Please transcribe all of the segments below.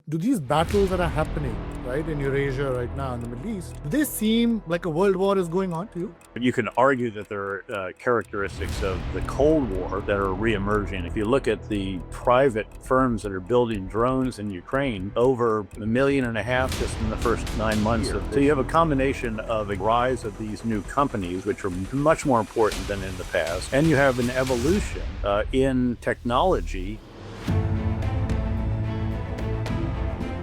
do these battles that are happening, right, in Eurasia right now in the Middle East, do they seem like a world war is going on to you? You can argue that there are characteristics of the Cold War that are reemerging. If you look at the private firms that are building drones in Ukraine, over 1.5 million just in the first 9 months. So you have a combination of a rise of these new companies, which are much more important than in the past, and you have an evolution in technology.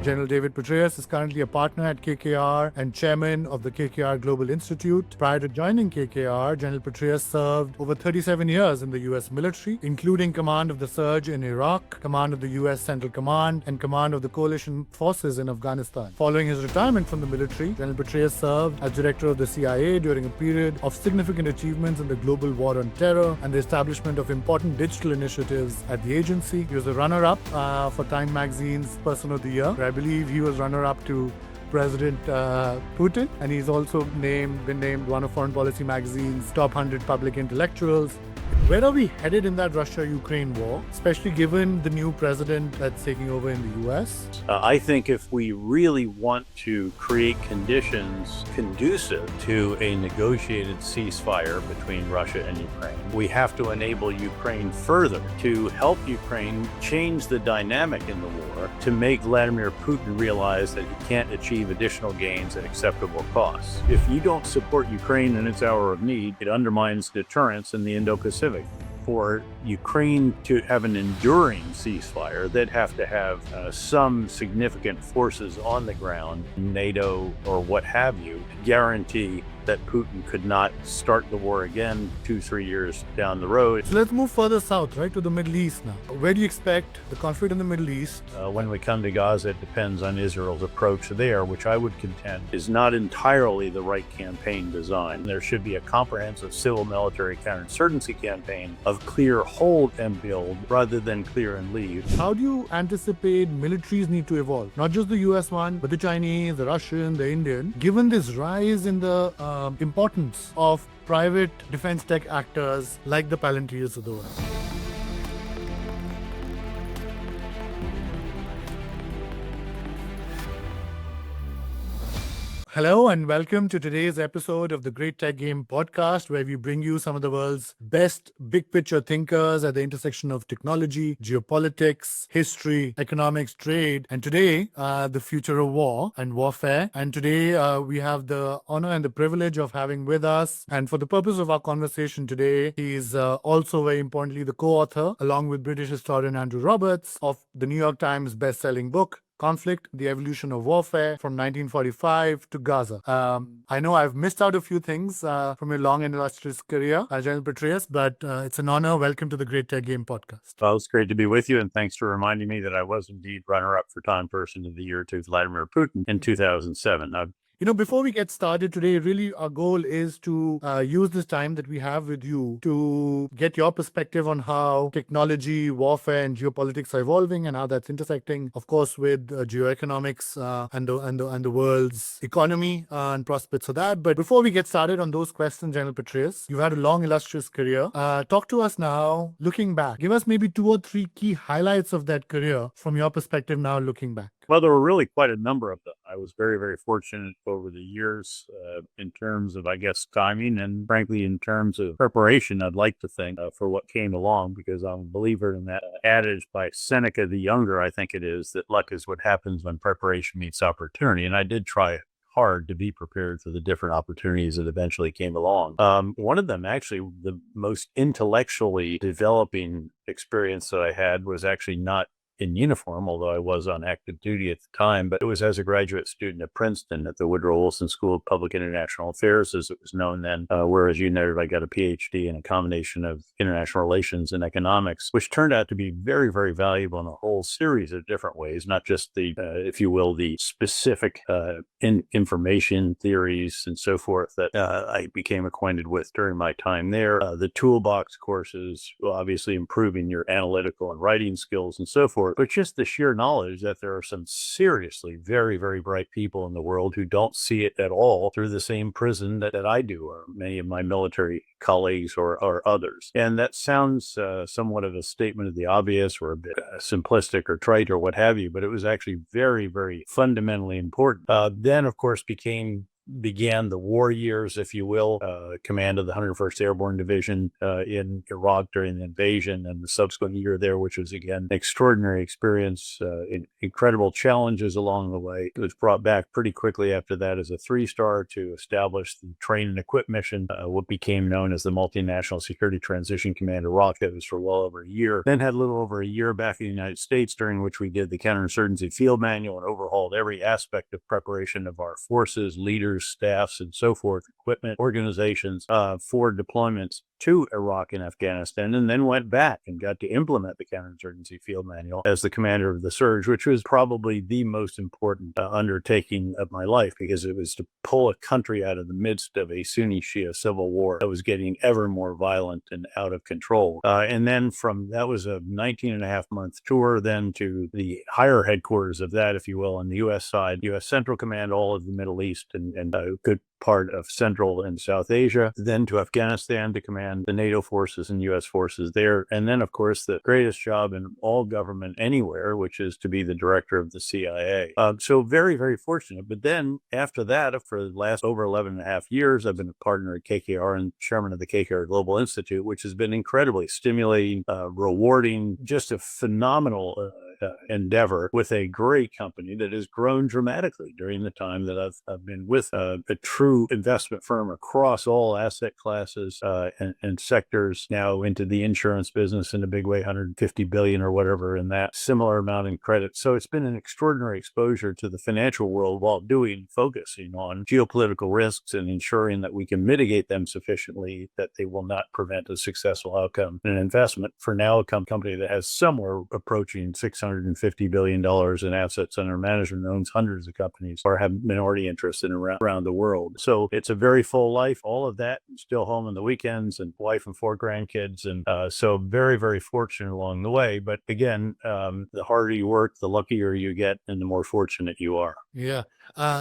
General David Petraeus is currently a partner at KKR and chairman of the KKR Global Institute. Prior to joining KKR, General Petraeus served over 37 years in the U.S. military, including command of the surge in Iraq, command of the U.S. Central Command, and command of the coalition forces in Afghanistan. Following his retirement from the military, General Petraeus served as director of the CIA during a period of significant achievements in the global war on terror and the establishment of important digital initiatives at the agency. He was a runner-up for Time Magazine's Person of the Year. I believe he was runner-up to President Putin, and he's also been named one of Foreign Policy Magazine's top 100 public intellectuals. Where are we headed in that Russia-Ukraine war, especially given the new president that's taking over in the U.S.? I think if we really want to create conditions conducive to a negotiated ceasefire between Russia and Ukraine, we have to enable Ukraine further to help Ukraine change the dynamic in the war, to make Vladimir Putin realize that he can't achieve additional gains at acceptable costs. If you don't support Ukraine in its hour of need, it undermines deterrence in the Indo-Pacific. For Ukraine to have an enduring ceasefire, they'd have to have some significant forces on the ground, NATO or what have you, to guarantee that Putin could not start the war again 2-3 years down the road. So let's move further south, right, to the Middle East now. Where do you expect the conflict in the Middle East? When we come to Gaza, it depends on Israel's approach there, which I would contend is not entirely the right campaign design. There should be a comprehensive civil military counterinsurgency campaign of clear, hold, and build rather than clear and leave. How do you anticipate militaries need to evolve? Not just the US one, but the Chinese, the Russian, the Indian. Given this rise in the importance of private defense tech actors like the Palantirs of the world. Hello and welcome to today's episode of the Great Tech Game podcast, where we bring you some of the world's best big picture thinkers at the intersection of technology, geopolitics, history, economics, trade, and today, the future of war and warfare. And today, we have the honor and the privilege of having with us, and for the purpose of our conversation today, he is also very importantly the co-author, along with British historian Andrew Roberts, of the New York Times best-selling book, Conflict, the Evolution of Warfare from 1945 to Gaza. I know I've missed out a few things from your long and illustrious career, General Petraeus, but it's an honor. Welcome to the Great Tech Game podcast. Well, it's great to be with you, and thanks for reminding me that I was indeed runner-up for Time Person of the Year to Vladimir Putin in 2007. Before we get started today, really our goal is to use this time that we have with you to get your perspective on how technology, warfare, and geopolitics are evolving and how that's intersecting, of course, with geoeconomics and the world's economy and prospects for that. But before we get started on those questions, General Petraeus, you've had a long, illustrious career. Talk to us now, looking back. Give us maybe 2 or 3 key highlights of that career from your perspective now, looking back. Well, there were really quite a number of them. I was very, very fortunate over the years in terms of, I guess, timing and frankly, in terms of preparation, I'd like to think, for what came along, because I'm a believer in that adage by Seneca the Younger, I think it is, that luck is what happens when preparation meets opportunity. And I did try hard to be prepared for the different opportunities that eventually came along. One of them, actually, the most intellectually developing experience that I had was actually not in uniform, although I was on active duty at the time, but it was as a graduate student at Princeton at the Woodrow Wilson School of Public International Affairs, as it was known then, where, as you noted, I got a PhD in a combination of international relations and economics, which turned out to be very, very valuable in a whole series of different ways, not just the, if you will, the specific information theories and so forth that I became acquainted with during my time there, the toolbox courses, obviously improving your analytical and writing skills and so forth. forth, but just the sheer knowledge that there are some seriously very, very bright people in the world who don't see it at all through the same prism that I do, or many of my military colleagues or others. And that sounds somewhat of a statement of the obvious, or a bit simplistic or trite or what have you, but it was actually very, very fundamentally important. Then, of course, began the war years, if you will, command of the 101st Airborne Division in Iraq during the invasion, and the subsequent year there, which was, again, an extraordinary experience, incredible challenges along the way. It was brought back pretty quickly after that as a 3-star to establish the train and equip mission, what became known as the Multinational Security Transition Command Iraq. That was for well over a year. Then had a little over a year back in the United States, during which we did the counterinsurgency field manual and overhauled every aspect of preparation of our forces, leaders, staffs, and so forth, equipment, organizations, for deployments to Iraq and Afghanistan, and then went back and got to implement the counterinsurgency field manual as the commander of the surge, which was probably the most important undertaking of my life, because it was to pull a country out of the midst of a Sunni Shia civil war that was getting ever more violent and out of control. And then that was a 19.5-month tour, then to the higher headquarters of that, if you will, on the U.S. side, U.S. Central Command, all of the Middle East and a good part of Central and South Asia, then to Afghanistan to command the NATO forces and U.S. forces there. And then, of course, the greatest job in all government anywhere, which is to be the director of the CIA. So very, very fortunate. But then after that, for the last over 11 and a half years, I've been a partner at KKR and chairman of the KKR Global Institute, which has been incredibly stimulating, rewarding, just a phenomenal endeavor with a great company that has grown dramatically during the time that I've been with a true investment firm across all asset classes and sectors, now into the insurance business in a big way, 150 billion or whatever in that, similar amount in credit. So it's been an extraordinary exposure to the financial world while focusing on geopolitical risks and ensuring that we can mitigate them sufficiently that they will not prevent a successful outcome in an investment for now a company that has somewhere approaching $650 billion in assets under management, owns hundreds of companies, or have minority interests in around the world. So it's a very full life, all of that, still home on the weekends, and wife and 4 grandkids. And so very, very fortunate along the way. But again, the harder you work, the luckier you get, and the more fortunate you are. Yeah.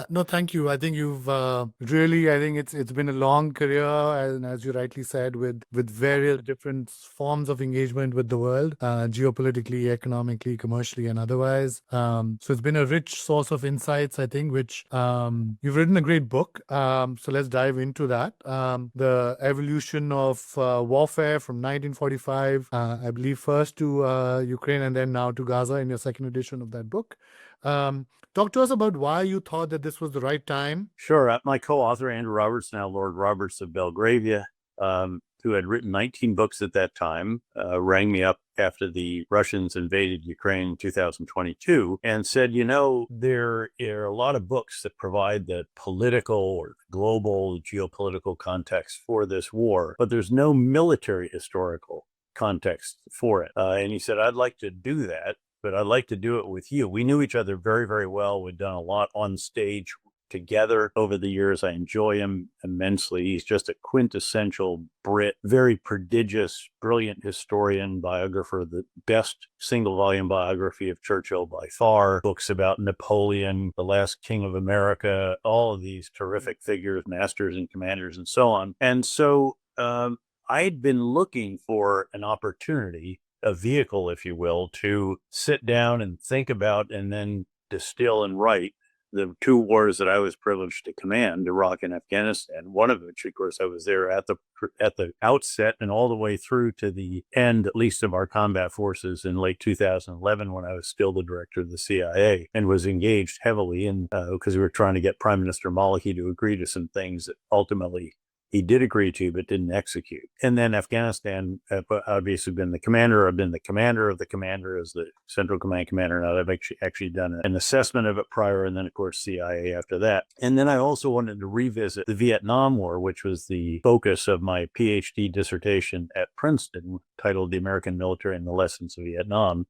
No, thank you. I think you've really, I think it's been a long career, and as you rightly said, with various different forms of engagement with the world, geopolitically, economically, commercially, and otherwise. So it's been a rich source of insights, I think, which you've written a great book. So let's dive into that. The evolution of warfare from 1945, I believe, first to Ukraine and then now to Gaza in your second edition of that book. Talk to us about why you thought that this was the right time. Sure. My co-author, Andrew Roberts, now Lord Roberts of Belgravia, who had written 19 books at that time, rang me up after the Russians invaded Ukraine in 2022 and said, there are a lot of books that provide the political or global geopolitical context for this war, but there's no military historical context for it. And he said, I'd like to do that, but I'd like to do it with you. We knew each other very, very well. We'd done a lot on stage together over the years. I enjoy him immensely. He's just a quintessential Brit, very prodigious, brilliant historian, biographer, the best single volume biography of Churchill by far, books about Napoleon, the last king of America, all of these terrific figures, masters and commanders and so on. And so I'd been looking for an opportunity, a vehicle, if you will, to sit down and think about and then distill and write the 2 wars that I was privileged to command, Iraq and Afghanistan, one of which, of course, I was there at the outset and all the way through to the end, at least, of our combat forces in late 2011, when I was still the director of the CIA and was engaged heavily in because we were trying to get Prime Minister Maliki to agree to some things that ultimately he did agree to, but didn't execute. And then Afghanistan, obviously been the commander. I've been the commander of the commander as the Central Command commander. Now I've actually done an assessment of it prior, and then, of course, CIA after that. And then I also wanted to revisit the Vietnam War, which was the focus of my PhD dissertation at Princeton, titled The American Military and the Lessons of Vietnam.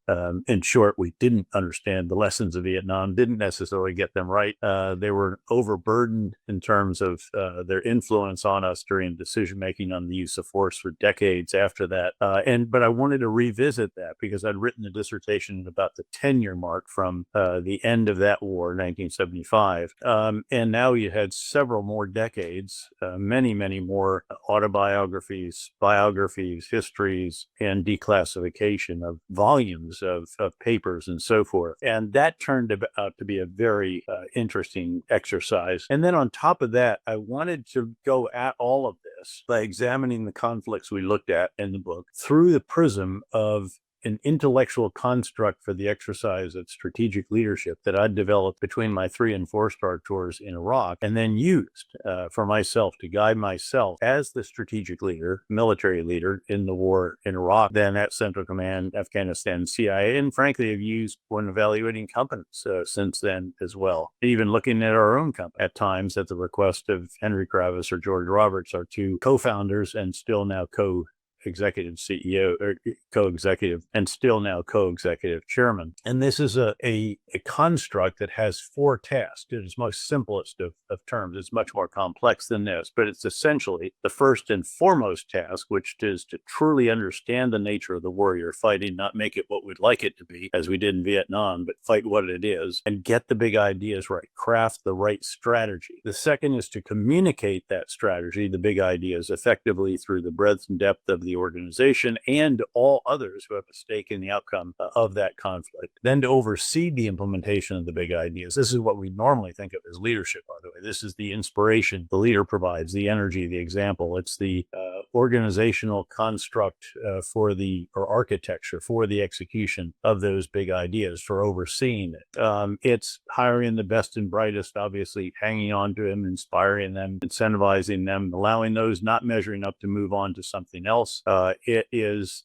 In short, we didn't understand the lessons of Vietnam, didn't necessarily get them right. They were overburdened in terms of their influence on us during decision-making on the use of force for decades after that. But I wanted to revisit that because I'd written a dissertation about the tenure mark from the end of that war, 1975. And now you had several more decades, many more autobiographies, biographies, histories, and declassification of volumes of papers and so forth. And that turned out to be a very interesting exercise. And then on top of that, I wanted to go at all of this by examining the conflicts we looked at in the book through the prism of an intellectual construct for the exercise of strategic leadership that I'd developed between my 3- and 4-star tours in Iraq, and then used for myself to guide myself as the strategic leader, military leader in the war in Iraq, then at Central Command, Afghanistan, CIA, and frankly have used when evaluating companies since then as well. Even looking at our own company at times at the request of Henry Kravis or George Roberts, our 2 co-founders and still now co-executive CEO or co-executive and still now co-executive chairman. And this is a construct that has 4 tasks in its most simplest of terms. It's much more complex than this, but it's essentially the first and foremost task, which is to truly understand the nature of the war you're fighting, not make it what we'd like it to be, as we did in Vietnam, but fight what it is and get the big ideas right, craft the right strategy. The second is to communicate that strategy, the big ideas, effectively through the breadth and depth of the organization and all others who have a stake in the outcome of that conflict. Then to oversee the implementation of the big ideas. This is what we normally think of as leadership, by the way. This is the inspiration the leader provides, the energy, the example. It's the organizational construct or architecture for the execution of those big ideas, for overseeing it. It's hiring the best and brightest, obviously hanging on to them, inspiring them, incentivizing them, allowing those not measuring up to move on to something else. It is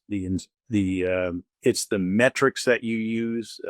it's the metrics that you use,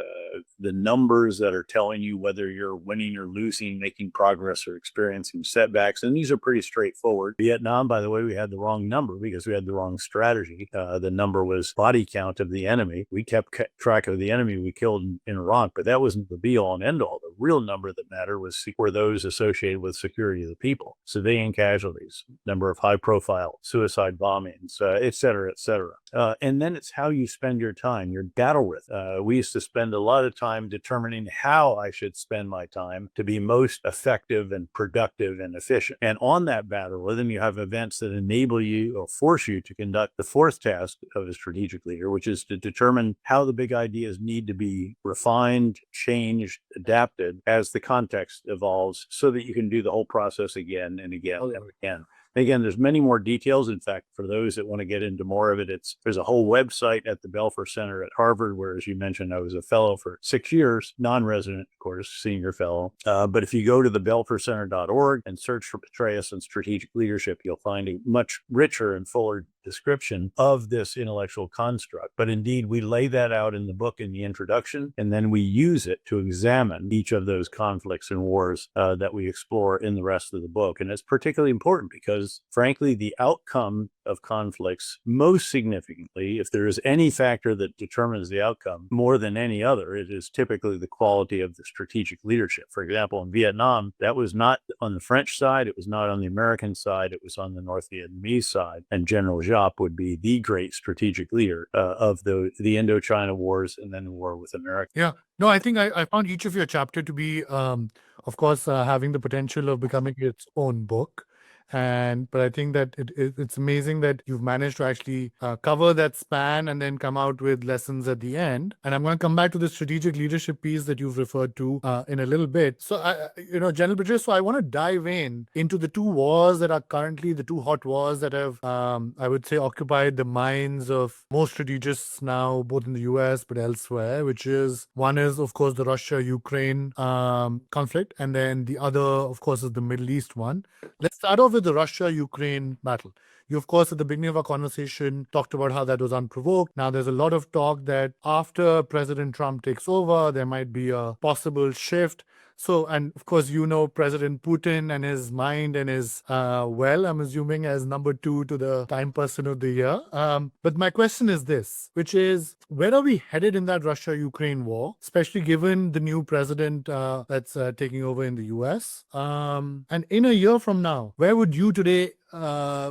the numbers that are telling you whether you're winning or losing, making progress or experiencing setbacks. And these are pretty straightforward. Vietnam, by the way, we had the wrong number because we had the wrong strategy. The number was body count of the enemy. We kept track of the enemy we killed in Iraq, but that wasn't the be all and end all. The real number that mattered were those associated with security of the people, civilian casualties, number of high profile suicide bombings, et cetera, et cetera. And then it's how you spend your time, your battle rhythm. We used to spend a lot of time determining how I should spend my time to be most effective and productive and efficient. And on that battle rhythm, you have events that enable you or force you to conduct the 4th task of a strategic leader, which is to determine how the big ideas need to be refined, changed, adapted as the context evolves so that you can do the whole process again and again and again. Again, there's many more details. In fact, for those that want to get into more of it, there's a whole website at the Belfer Center at Harvard, where, as you mentioned, I was a fellow for 6 years, non-resident, of course, senior fellow. But if you go to the belfercenter.org and search for Petraeus and strategic leadership, you'll find a much richer and fuller description of this intellectual construct. But indeed, we lay that out in the book in the introduction, and then we use it to examine each of those conflicts and wars that we explore in the rest of the book. And it's particularly important because, frankly, the outcome of conflicts, most significantly, if there is any factor that determines the outcome more than any other, it is typically the quality of the strategic leadership. For example, in Vietnam, that was not on the French side, it was not on the American side, it was on the North Vietnamese side, and General would be the great strategic leader of the Indo-China wars and then the war with America. Yeah. No, I think I found each of your chapter to be, of course, having the potential of becoming its own book. But I think that it's amazing that you've managed to actually cover that span and then come out with lessons at the end. And I'm going to come back to the strategic leadership piece that you've referred to in a little bit. So, General Petraeus, so I want to dive into the 2 wars that are currently the 2 hot wars that have, I would say, occupied the minds of most strategists now, both in the U.S. but elsewhere, which is, one is, of course, the Russia-Ukraine conflict. And then the other, of course, is the Middle East one. Let's start off with the Russia-Ukraine battle. You, of course, at the beginning of our conversation, talked about how that was unprovoked. Now, there's a lot of talk that after President Trump takes over, there might be a possible shift. So, and of course, President Putin and his mind and his, I'm assuming, as number 2 to the Time Person of the Year. But my question is this, which is, where are we headed in that Russia-Ukraine war, especially given the new president that's taking over in the U.S.? And in a year from now, where would you today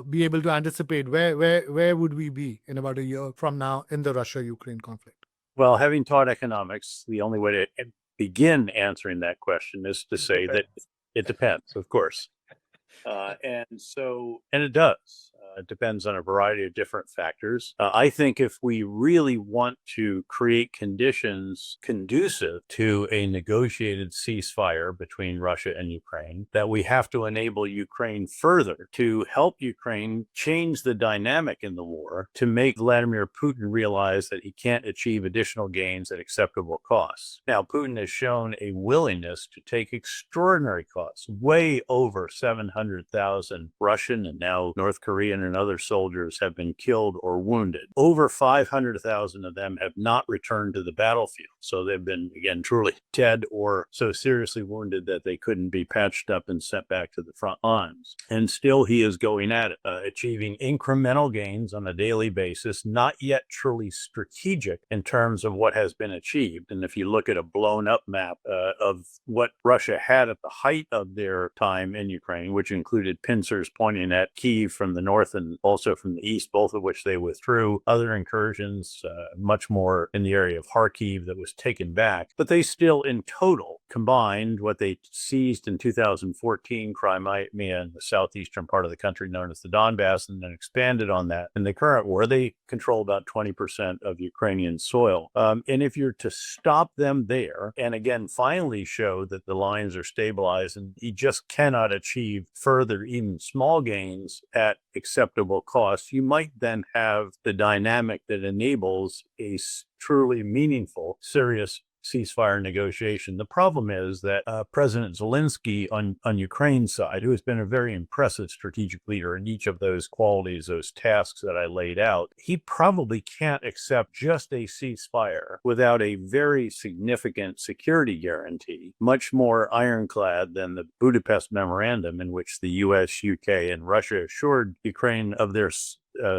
be able to anticipate where would we be in about a year from now in the Russia-Ukraine conflict? Well, having taught economics, the only way to begin answering that question is to say that it depends, of course. And it does. It depends on a variety of different factors. I think if we really want to create conditions conducive to a negotiated ceasefire between Russia and Ukraine, that we have to enable Ukraine further to help Ukraine change the dynamic in the war, to make Vladimir Putin realize that he can't achieve additional gains at acceptable costs. Now, Putin has shown a willingness to take extraordinary costs, way over 700,000 Russian and now North Korean and other soldiers have been killed or wounded. Over 500,000 of them have not returned to the battlefield. So they've been, again, truly dead or so seriously wounded that they couldn't be patched up and sent back to the front lines. And still he is going at it, achieving incremental gains on a daily basis, not yet truly strategic in terms of what has been achieved. And if you look at a blown up map of what Russia had at the height of their time in Ukraine, which included pincers pointing at Kyiv from the north and also from the east, both of which they withdrew, other incursions, much more in the area of Kharkiv that was taken back. But they still, in total, combined what they seized in 2014, Crimea and the southeastern part of the country known as the Donbass, and then expanded on that. In the current war, they control about 20% of Ukrainian soil. And if you're to stop them there, and again, finally show that the lines are stabilized and you just cannot achieve further, even small gains at acceptable costs, you might then have the dynamic that enables a truly meaningful, serious ceasefire negotiation. The problem is that President Zelensky on Ukraine's side, who has been a very impressive strategic leader in each of those qualities, those tasks that I laid out, he probably can't accept just a ceasefire without a very significant security guarantee, much more ironclad than the Budapest Memorandum, in which the U.S., U.K., and Russia assured Ukraine of their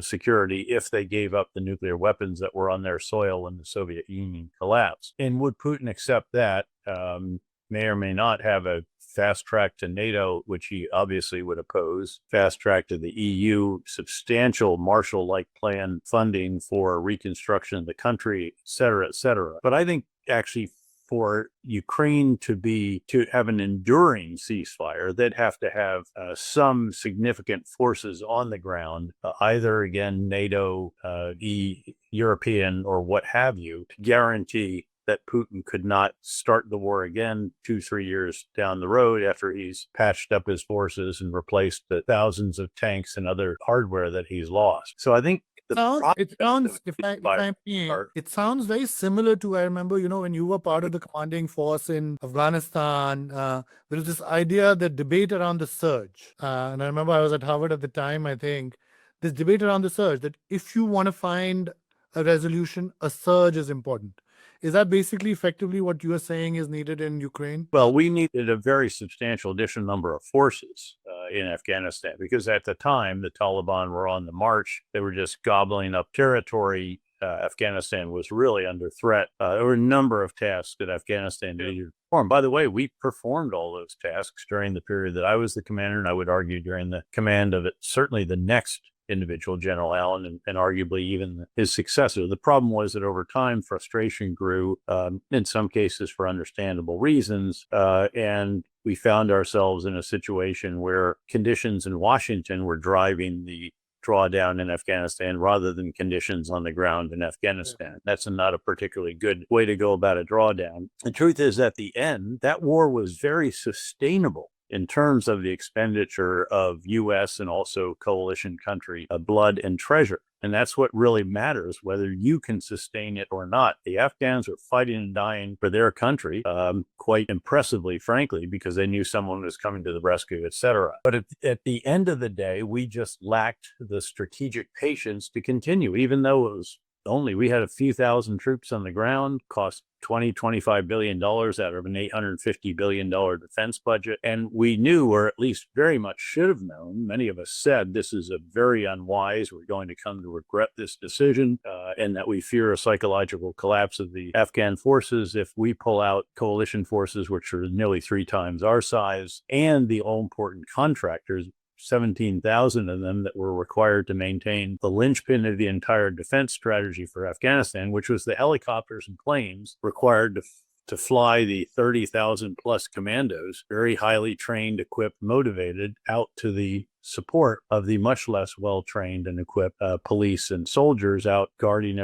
security if they gave up the nuclear weapons that were on their soil when the Soviet Union collapsed. And would Putin accept that? May or may not have a fast track to NATO, which he obviously would oppose, fast track to the EU, substantial Marshall-like plan funding for reconstruction of the country, et cetera, et cetera. But I think actually for Ukraine to have an enduring ceasefire, they'd have to have some significant forces on the ground, either again NATO, European, or what have you, to guarantee that Putin could not start the war again 2-3 years down the road after he's patched up his forces and replaced the thousands of tanks and other hardware that he's lost. So I think it sounds very similar to, I remember, when you were part of the commanding force in Afghanistan, there was this idea, the debate around the surge. And I remember I was at Harvard at the time, I think, this debate around the surge, that if you want to find a resolution, a surge is important. Is that basically effectively what you are saying is needed in Ukraine? Well, we needed a very substantial additional number of forces in Afghanistan, because at the time the Taliban were on the march. They were just gobbling up territory. Afghanistan was really under threat. There were a number of tasks that Afghanistan needed to perform. By the way, we performed all those tasks during the period that I was the commander, and I would argue during the command of it, certainly the next individual, General Allen, and arguably even his successor. The problem was that over time, frustration grew, in some cases for understandable reasons, and we found ourselves in a situation where conditions in Washington were driving the drawdown in Afghanistan rather than conditions on the ground in Afghanistan. That's not a particularly good way to go about a drawdown. The truth is, at the end, that war was very sustainable in terms of the expenditure of U.S. and also coalition country blood and treasure. And that's what really matters, whether you can sustain it or not. The Afghans are fighting and dying for their country, quite impressively, frankly, because they knew someone was coming to the rescue, etc. But at the end of the day, we just lacked the strategic patience to continue, even though it was we had a few thousand troops on the ground, cost $25 billion out of an $850 billion defense budget. And we knew, or at least very much should have known, many of us said this is a very unwise, we're going to come to regret this decision, and that we fear a psychological collapse of the Afghan forces if we pull out coalition forces, which are nearly 3 times our size, and the all-important contractors, 17,000 of them that were required to maintain the linchpin of the entire defense strategy for Afghanistan, which was the helicopters and planes required to fly the 30,000 plus commandos, very highly trained, equipped, motivated, out to the support of the much less well-trained and equipped police and soldiers out guarding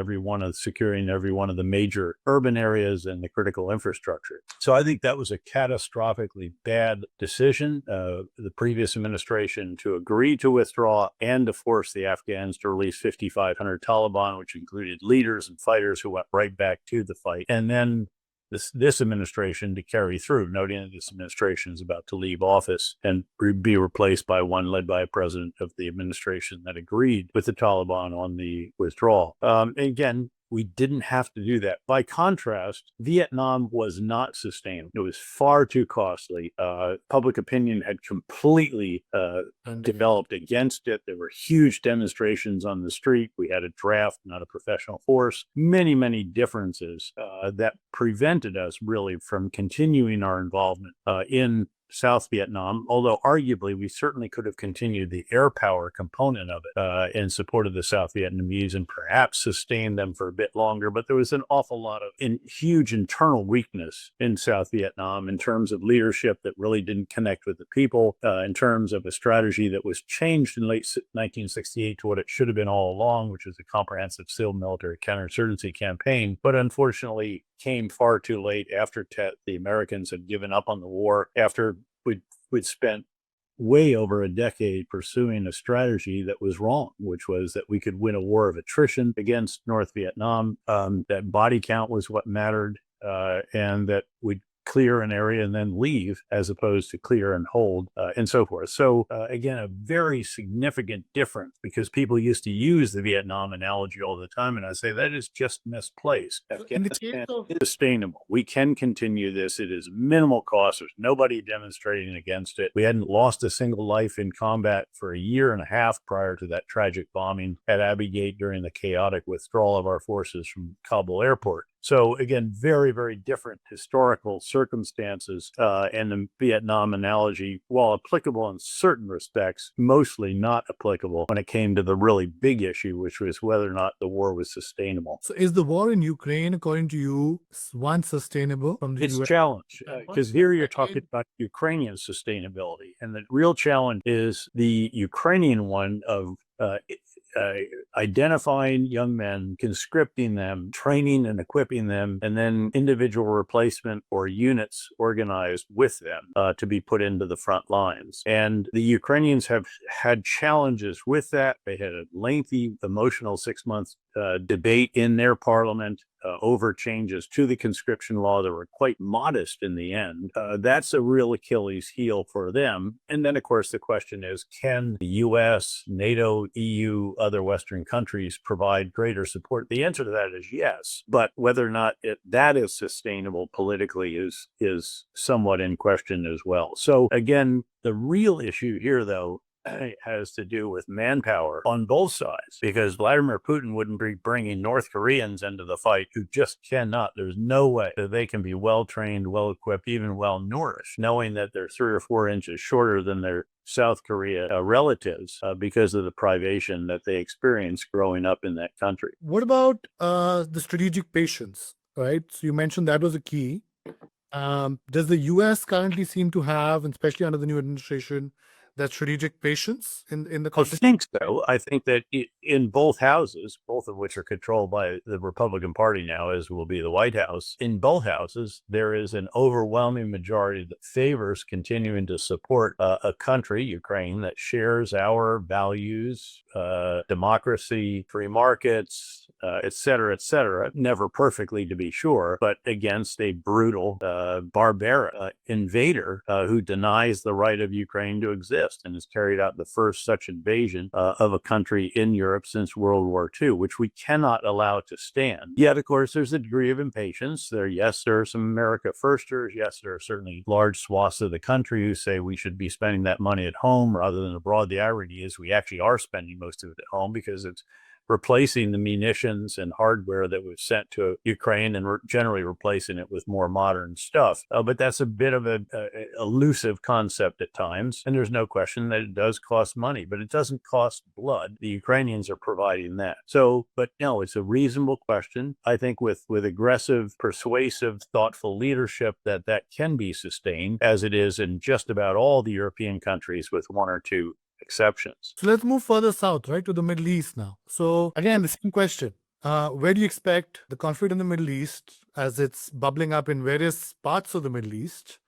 securing every one of the major urban areas and the critical infrastructure. So I think that was a catastrophically bad decision. The previous administration to agree to withdraw and to force the Afghans to release 5,500 Taliban, which included leaders and fighters who went right back to the fight. And then this administration to carry through, noting that this administration is about to leave office and be replaced by one led by a president of the administration that agreed with the Taliban on the withdrawal. Again, we didn't have to do that. By contrast, Vietnam was not sustainable. It was far too costly. Public opinion had completely developed against it. There were huge demonstrations on the street. We had a draft, not a professional force. Many, many differences that prevented us really from continuing our involvement in South Vietnam, although arguably we certainly could have continued the air power component of it in support of the South Vietnamese and perhaps sustained them for a bit longer. But there was an awful lot of huge internal weakness in South Vietnam in terms of leadership that really didn't connect with the people, in terms of a strategy that was changed in late 1968 to what it should have been all along, which was a comprehensive civil military counterinsurgency campaign. But unfortunately, came far too late after the Americans had given up on the war, after we'd spent way over a decade pursuing a strategy that was wrong, which was that we could win a war of attrition against North Vietnam, that body count was what mattered, and that we'd clear an area and then leave, as opposed to clear and hold, and so forth. So again, a very significant difference, because people used to use the Vietnam analogy all the time, and I say that is just misplaced. Afghanistan is sustainable. We can continue this. It is minimal cost. There's nobody demonstrating against it. We hadn't lost a single life in combat for a year and a half prior to that tragic bombing at Abbey Gate during the chaotic withdrawal of our forces from Kabul airport. So again, very, very different historical circumstances, and the Vietnam analogy, while applicable in certain respects, mostly not applicable when it came to the really big issue, which was whether or not the war was sustainable. So is the war in Ukraine, according to you, one sustainable from the It's US? challenge, because here you're talking about Ukrainian sustainability, and the real challenge is the Ukrainian one of identifying young men, conscripting them, training and equipping them, and then individual replacement or units organized with them to be put into the front lines. And the Ukrainians have had challenges with that. They had a lengthy, emotional 6-month debate in their parliament over changes to the conscription law that were quite modest in the end. That's a real Achilles heel for them. And then, of course, the question is, can the U.S., NATO, EU, other Western countries provide greater support? The answer to that is yes. But whether or not that is sustainable politically is somewhat in question as well. So again, the real issue here, though, has to do with manpower on both sides, because Vladimir Putin wouldn't be bringing North Koreans into the fight who just cannot. There's no way that they can be well-trained, well-equipped, even well-nourished, knowing that they're 3 or 4 inches shorter than their South Korea relatives because of the privation that they experienced growing up in that country. What about the strategic patience, right? So you mentioned that was a key. Does the U.S. currently seem to have, and especially under the new administration, that strategic patience in the I context? think so. I think that in both houses, both of which are controlled by the Republican Party now, as will be the White House, in both houses, there is an overwhelming majority that favors continuing to support a country, Ukraine, that shares our values, democracy, free markets, et cetera, never perfectly to be sure, but against a brutal, barbaric invader who denies the right of Ukraine to exist and has carried out the first such invasion of a country in Europe since World War II, which we cannot allow to stand. Yet, of course, there's a degree of impatience. There are some America firsters. Yes, there are certainly large swaths of the country who say we should be spending that money at home rather than abroad. The irony is we actually are spending most of it at home because it's replacing the munitions and hardware that was sent to Ukraine and generally replacing it with more modern stuff. But that's a bit of a elusive concept at times. And there's no question that it does cost money, but it doesn't cost blood. The Ukrainians are providing that. So, but no, it's a reasonable question. I think with aggressive, persuasive, thoughtful leadership that can be sustained, as it is in just about all the European countries with one or two exceptions. So let's move further south, right, to the Middle East now. So again, the same question. Where do you expect the conflict in the Middle East, as it's bubbling up in various parts of the Middle East,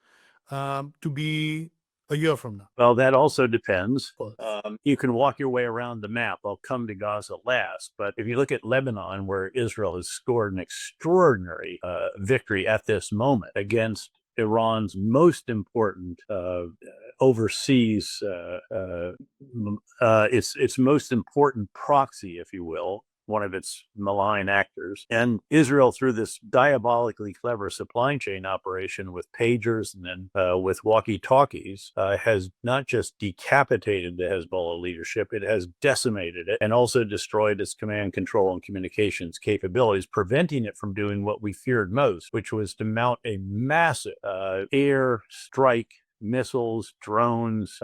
to be a year from now? Well, that also depends. Of course. You can walk your way around the map. I'll come to Gaza last. But if you look at Lebanon, where Israel has scored an extraordinary victory at this moment against Iran's most important overseas, its most important proxy, if you will, one of its malign actors. And Israel, through this diabolically clever supply chain operation with pagers and then with walkie-talkies, has not just decapitated the Hezbollah leadership, it has decimated it and also destroyed its command, control, and communications capabilities, preventing it from doing what we feared most, which was to mount a massive air strike, missiles, drones,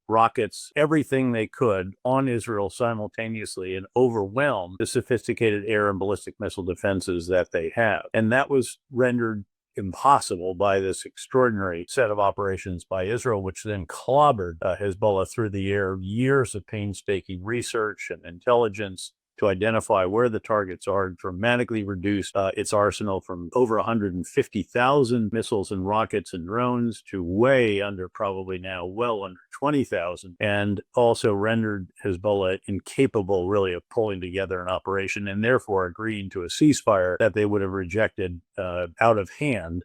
rockets, everything they could on Israel simultaneously and overwhelm the sophisticated air and ballistic missile defenses that they have. And that was rendered impossible by this extraordinary set of operations by Israel, which then clobbered Hezbollah through the air. Years of painstaking research and intelligence to identify where the targets are, dramatically reduced its arsenal from over 150,000 missiles and rockets and drones to way under, probably now well under 20,000, and also rendered Hezbollah incapable really of pulling together an operation and therefore agreeing to a ceasefire that they would have rejected out of hand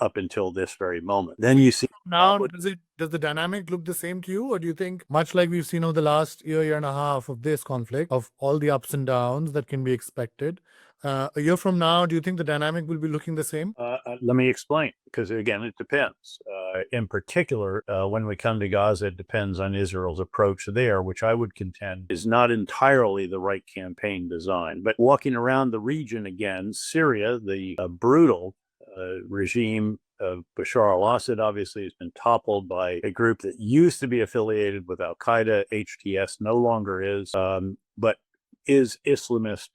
up until this very moment. Then you see now, does the dynamic look the same to you, or do you think, much like we've seen over the last year and a half of this conflict, of all the ups and downs that can be expected, a year from now, do you think the dynamic will be looking the same? Let me explain, because again, it depends. In particular, when we come to Gaza, it depends on Israel's approach there, which I would contend is not entirely the right campaign design. But walking around the region again, Syria, the brutal regime of Bashar al-Assad obviously has been toppled by a group that used to be affiliated with al-Qaeda. HTS no longer is, but is Islamist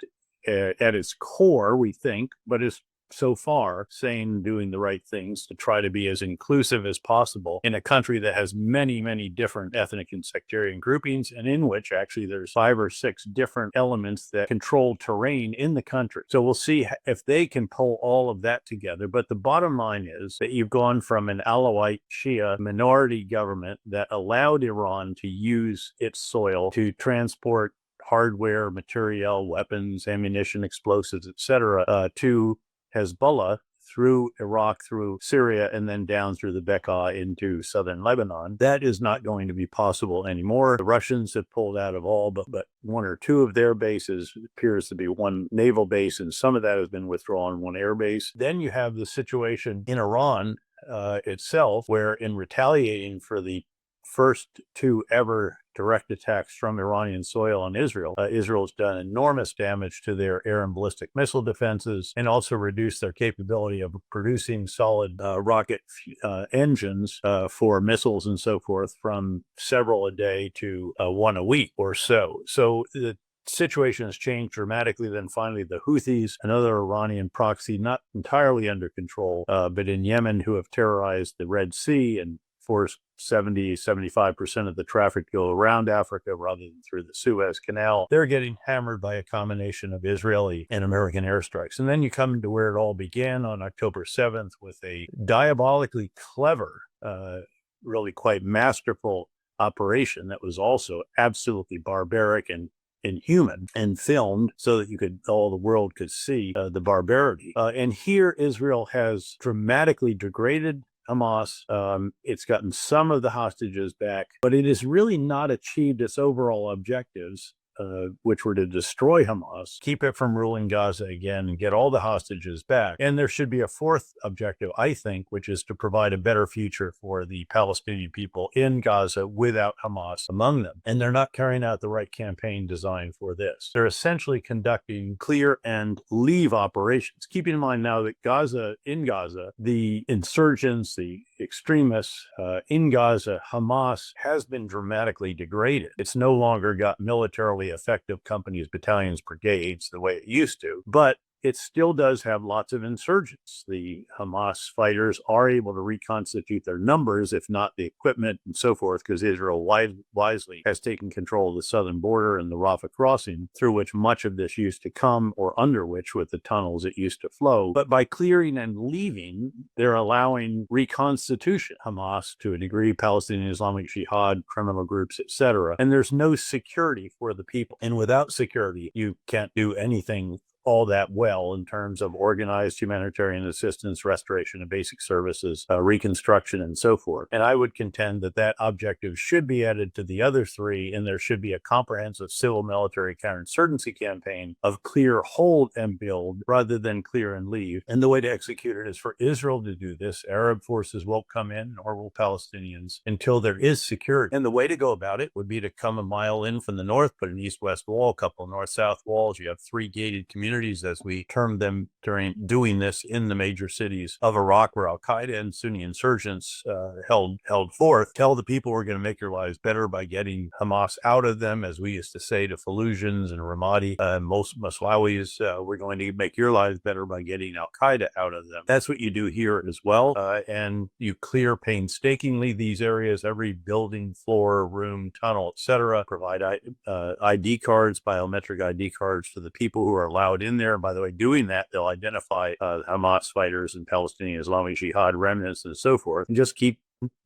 at its core, we think, but is so far saying doing the right things to try to be as inclusive as possible in a country that has many, many different ethnic and sectarian groupings, and in which actually there's 5 or 6 different elements that control terrain in the country. So we'll see if they can pull all of that together. But the bottom line is that you've gone from an Alawite Shia minority government that allowed Iran to use its soil to transport hardware, material, weapons, ammunition, explosives, etc., to Hezbollah through Iraq, through Syria, and then down through the Bekaa into southern Lebanon. That is not going to be possible anymore. The Russians have pulled out of all but 1 or 2 of their bases. It appears to be 1 naval base, and some of that has been withdrawn, 1 air base. Then you have the situation in Iran itself, where in retaliating for the first 2 ever direct attacks from Iranian soil on Israel, Israel's done enormous damage to their air and ballistic missile defenses and also reduced their capability of producing solid rocket engines for missiles and so forth from several a day to 1 a week or so. So the situation has changed dramatically. Then finally, the Houthis, another Iranian proxy, not entirely under control, but in Yemen, who have terrorized the Red Sea and force 75% of the traffic go around Africa rather than through the Suez Canal. They're getting hammered by a combination of Israeli and American airstrikes. And then you come to where it all began on October 7th with a diabolically clever, really quite masterful operation that was also absolutely barbaric and inhuman and filmed so that all the world could see the barbarity. And here Israel has dramatically degraded Hamas. It's gotten some of the hostages back, but it has really not achieved its overall objectives, which were to destroy Hamas, keep it from ruling Gaza again, and get all the hostages back. And there should be a fourth objective, I think, which is to provide a better future for the Palestinian people in Gaza without Hamas among them. And they're not carrying out the right campaign design for this. They're essentially conducting clear and leave operations. Keeping in mind now that in Gaza, the insurgents, the extremists in Gaza, Hamas has been dramatically degraded. It's no longer got militarily effective companies, battalions, brigades the way it used to, but it still does have lots of insurgents. The Hamas fighters are able to reconstitute their numbers, if not the equipment and so forth, because Israel wisely has taken control of the southern border and the Rafah crossing, through which much of this used to come, or under which with the tunnels it used to flow. But by clearing and leaving, they're allowing reconstitution. Hamas, to a degree, Palestinian Islamic Jihad, criminal groups, etc. And there's no security for the people. And without security, you can't do anything all that well in terms of organized humanitarian assistance, restoration of basic services, reconstruction, and so forth. And I would contend that that objective should be added to the other three, and there should be a comprehensive civil military counterinsurgency campaign of clear, hold, and build rather than clear and leave. And the way to execute it is for Israel to do this. Arab forces won't come in, nor will Palestinians, until there is security. And the way to go about it would be to come a mile in from the north, put an east-west wall, a couple north-south walls. You have three gated communities, as we termed them during doing this in the major cities of Iraq, where Al-Qaeda and Sunni insurgents held forth. Tell the people we're going to make your lives better by getting Hamas out of them, as we used to say to Fallujahs and Ramadi, most Maslawis, we're going to make your lives better by getting Al-Qaeda out of them. That's what you do here as well, and you clear painstakingly these areas, every building, floor, room, tunnel, etc. Provide ID cards, biometric ID cards for the people who are allowed in there. And by the way, doing that, they'll identify Hamas fighters and Palestinian Islamic Jihad remnants and so forth, and just keep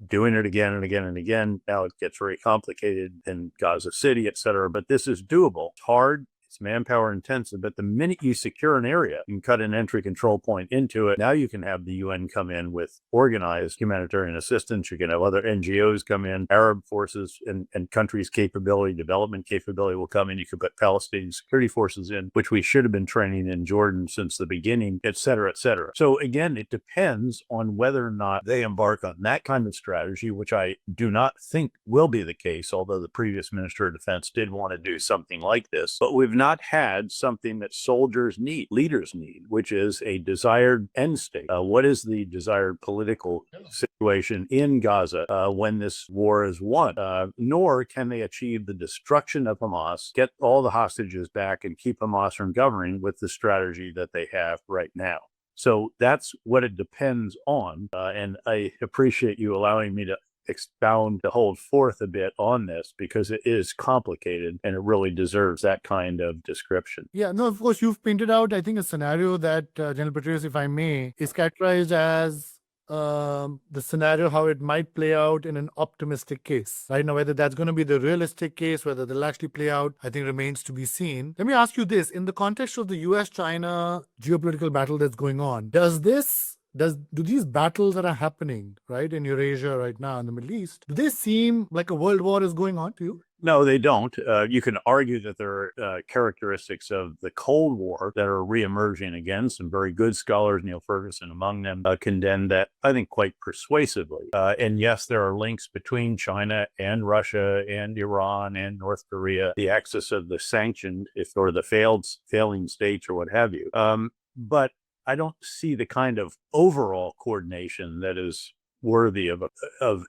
doing it again and again and again. Now it gets very complicated in Gaza City, etc. But this is doable. It's hard. It's manpower intensive, but the minute you secure an area and cut an entry control point into it, now you can have the UN come in with organized humanitarian assistance. You can have other NGOs come in, Arab forces and countries' capability, development capability will come in. You could put Palestinian security forces in, which we should have been training in Jordan since the beginning, et cetera, et cetera. So again, it depends on whether or not they embark on that kind of strategy, which I do not think will be the case, although the previous Minister of Defense did want to do something like this. But we've not had something that soldiers need, leaders need, which is a desired end state. What is the desired political situation in Gaza when this war is won? Nor can they achieve the destruction of Hamas, get all the hostages back, and keep Hamas from governing with the strategy that they have right now. So that's what it depends on. And I appreciate you allowing me to expound, to hold forth a bit on this, because it is complicated and it really deserves that kind of description. Yeah, no, of course, you've painted out, I think, a scenario that, General Petraeus, if I may, is characterized as the scenario, how it might play out in an optimistic case. Right now, whether that's going to be the realistic case, whether they'll actually play out, I think remains to be seen. Let me ask you this. In the context of the U.S. China geopolitical battle that's going on, do these battles that are happening, right, in Eurasia right now, in the Middle East, do they seem like a world war is going on to you? No, they don't. You can argue that there are characteristics of the Cold War that are reemerging again. Some very good scholars, Neil Ferguson among them, condemn that, I think, quite persuasively. And yes, there are links between China and Russia and Iran and North Korea, the axis of the sanctioned, or the failing states or what have you. But I don't see the kind of overall coordination that is worthy of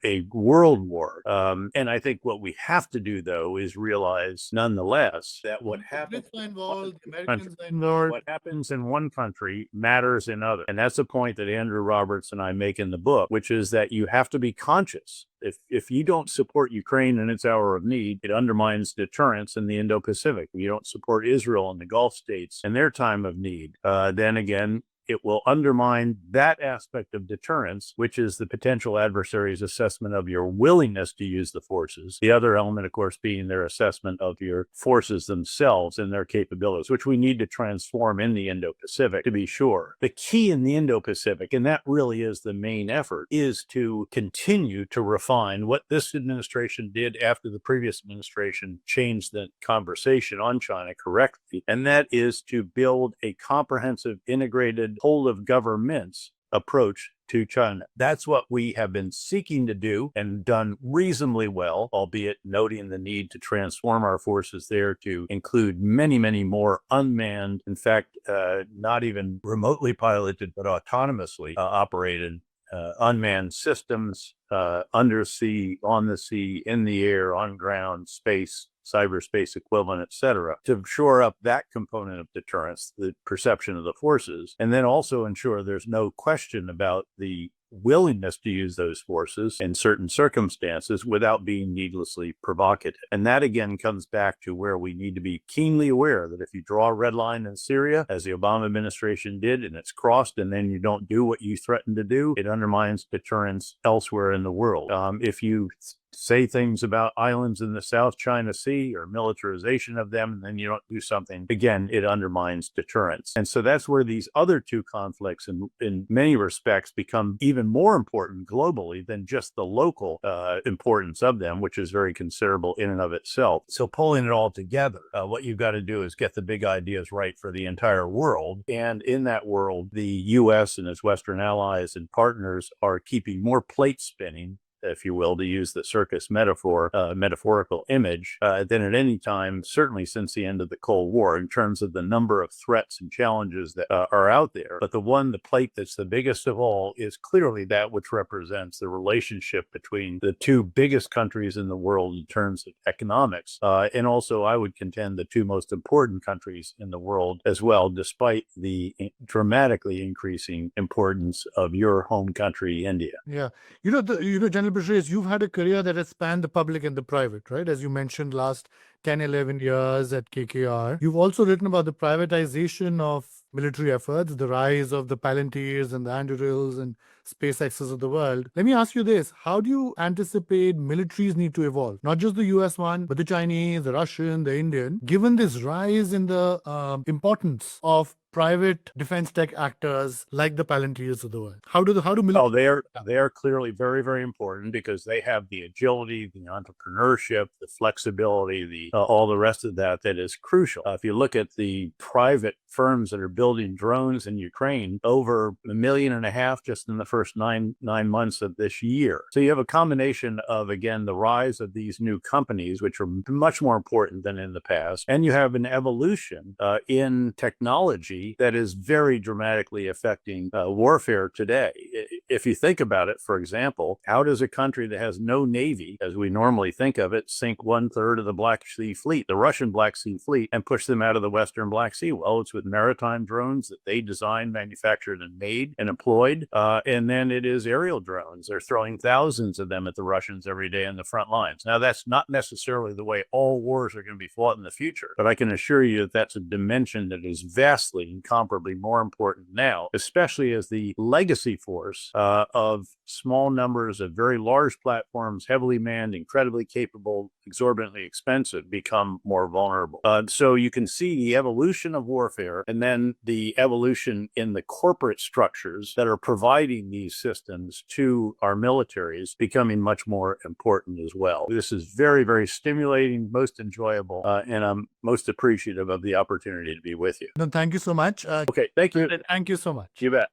a world war. And I think what we have to do, though, is realize nonetheless that what happens in one country matters in other. And that's a point that Andrew Roberts and I make in the book, which is that you have to be conscious. If you don't support Ukraine in its hour of need, it undermines deterrence in the Indo-Pacific. If you don't support Israel and the Gulf states in their time of need, then again, it will undermine that aspect of deterrence, which is the potential adversary's assessment of your willingness to use the forces. The other element, of course, being their assessment of your forces themselves and their capabilities, which we need to transform in the Indo-Pacific, to be sure. The key in the Indo-Pacific, and that really is the main effort, is to continue to refine what this administration did after the previous administration changed the conversation on China correctly, and that is to build a comprehensive, integrated, whole of governments approach to China. That's what we have been seeking to do and done reasonably well, albeit noting the need to transform our forces there to include many, many more unmanned, in fact, not even remotely piloted, but autonomously operated unmanned systems, undersea, on the sea, in the air, on ground, space, cyberspace equivalent, etc., to shore up that component of deterrence, the perception of the forces, and then also ensure there's no question about the willingness to use those forces in certain circumstances without being needlessly provocative. And that again comes back to where we need to be keenly aware that if you draw a red line in Syria, as the Obama administration did, and it's crossed, and then you don't do what you threaten to do, it undermines deterrence elsewhere in the world. If you say things about islands in the South China Sea or militarization of them, and then you don't do something, again, it undermines deterrence. And so that's where these other two conflicts in many respects become even more important globally than just the local importance of them, which is very considerable in and of itself. So pulling it all together, what you've got to do is get the big ideas right for the entire world. And in that world, the U.S. and its Western allies and partners are keeping more plates spinning, if you will, to use the circus metaphorical image, than at any time, certainly since the end of the Cold War, in terms of the number of threats and challenges that are out there. But the plate that's the biggest of all is clearly that which represents the relationship between the two biggest countries in the world in terms of economics, and also, I would contend, the two most important countries in the world as well, despite the dramatically increasing importance of your home country, India. Yeah. General Petraeus, you've had a career that has spanned the public and the private, right? As you mentioned, last 10, 11 years at KKR. You've also written about the privatization of military efforts, the rise of the Palantirs and the Andurils and SpaceXs of the world. Let me ask you this. How do you anticipate militaries need to evolve? Not just the US one, but the Chinese, the Russian, the Indian, given this rise in the importance of private defense tech actors like the Palantirs of the world? How do military... they are clearly very, very important because they have the agility, the entrepreneurship, the flexibility, all the rest of that is crucial. If you look at the private firms that are building drones in Ukraine, over 1.5 million just in the first nine months of this year. So you have a combination of, again, the rise of these new companies, which are much more important than in the past, and you have an evolution in technology that is very dramatically affecting warfare today. If you think about it, for example, how does a country that has no navy, as we normally think of it, sink 1/3 of the Black Sea Fleet, the Russian Black Sea Fleet, and push them out of the Western Black Sea? Well, it's with maritime drones that they designed, manufactured, and made and employed. And then it is aerial drones. They're throwing thousands of them at the Russians every day in the front lines. Now, that's not necessarily the way all wars are going to be fought in the future, but I can assure you that that's a dimension that is vastly, incomparably more important now, especially as the legacy force of small numbers of very large platforms, heavily manned, incredibly capable, exorbitantly expensive, become more vulnerable. So you can see the evolution of warfare and then the evolution in the corporate structures that are providing these systems to our militaries becoming much more important as well. This is very, very stimulating, most enjoyable, and I'm most appreciative of the opportunity to be with you. No, thank you so much. Okay, thank you. Thank you so much. You bet.